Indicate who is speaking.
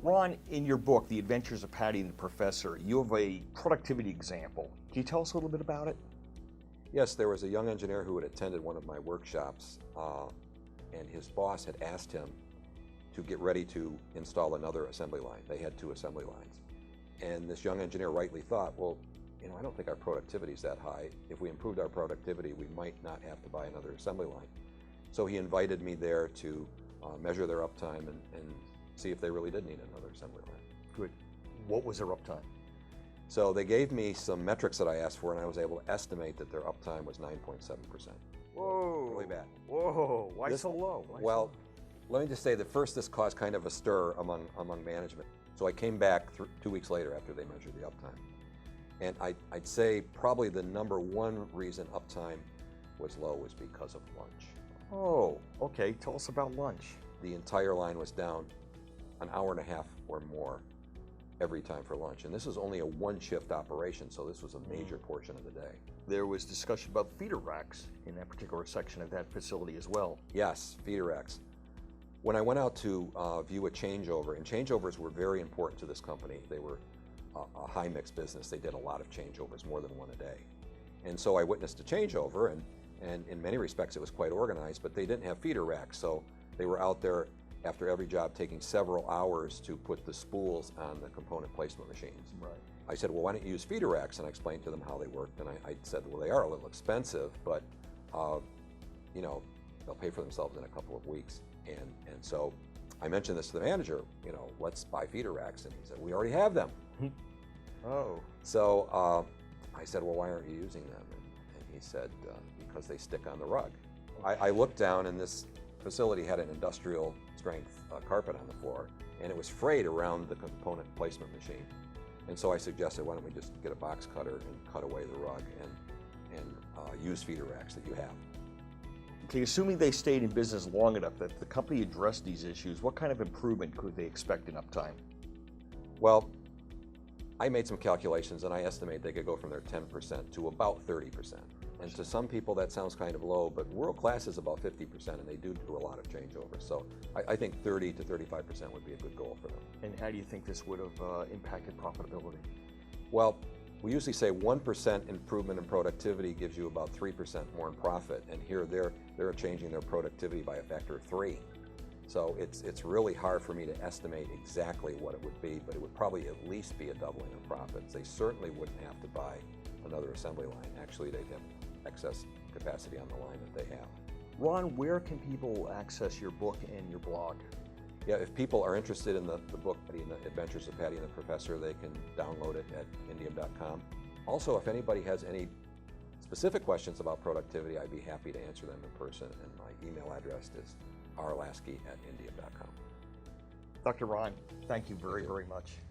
Speaker 1: Ron, in your book, The Adventures of Patty and the Professor, you have a productivity example. Can you tell us a little bit about it?
Speaker 2: Yes, there was a young engineer who had attended one of my workshops, and his boss had asked him to get ready to install another assembly line. They had 2 assembly lines. And this young engineer rightly thought, well, I don't think our productivity is that high. If we improved our productivity, we might not have to buy another assembly line. So he invited me there to measure their uptime and see if they really did need another assembly line.
Speaker 1: Good. What was their uptime?
Speaker 2: So they gave me some metrics that I asked for, and I was able to estimate that their uptime was 9.7%.
Speaker 1: Whoa.
Speaker 2: Really bad.
Speaker 1: Whoa. Why so low?
Speaker 2: Well, let me just say that first this caused kind of a stir among management. So I came back 2 weeks later after they measured the uptime. And I'd say probably the #1 reason uptime was low was because of lunch.
Speaker 1: Oh, okay. Tell us about lunch.
Speaker 2: The entire line was down an hour and a half or more every time for lunch. And this is only a 1-shift operation, so this was a major portion of the day.
Speaker 1: There was discussion about feeder racks in that particular section of that facility as well.
Speaker 2: Yes, feeder racks. When I went out to view a changeover, and changeovers were very important to this company. They were a high mix business. They did a lot of changeovers, more than 1 a day. And so I witnessed a changeover, and in many respects it was quite organized, but they didn't have feeder racks. So they were out there after every job taking several hours to put the spools on the component placement machines.
Speaker 1: Right.
Speaker 2: I said, well, why don't you use feeder racks? And I explained to them how they worked. And I said, well, they are a little expensive, but they'll pay for themselves in a couple of weeks. And so I mentioned this to the manager, let's buy feeder racks. And he said, we already have them.
Speaker 1: Oh.
Speaker 2: So I said, well, why aren't you using them? And he said, because they stick on the rug. I looked down, and this facility had an industrial strength carpet on the floor, and it was frayed around the component placement machine. And so I suggested, why don't we just get a box cutter and cut away the rug and use feeder racks that you have.
Speaker 1: Okay, assuming they stayed in business long enough that the company addressed these issues, what kind of improvement could they expect in uptime?
Speaker 2: Well, I made some calculations, and I estimate they could go from their 10% to about 30%. And to some people that sounds kind of low, but world class is about 50%, and they do a lot of changeovers. So I think 30 to 35% would be a good goal for them.
Speaker 1: And how do you think this would have impacted profitability?
Speaker 2: Well, we usually say 1% improvement in productivity gives you about 3% more in profit, and here they're changing their productivity by a factor of 3. So it's really hard for me to estimate exactly what it would be, but it would probably at least be a doubling of profits. They certainly wouldn't have to buy another assembly line. Actually, they'd have excess capacity on the line that they have.
Speaker 1: Ron, where can people access your book and your blog?
Speaker 2: Yeah, if people are interested in the book, The Adventures of Patty and the Professor, they can download it at indium.com. Also, if anybody has any specific questions about productivity, I'd be happy to answer them in person, and my email address is rlasky@indium.com.
Speaker 1: Dr. Ron, thank you very much.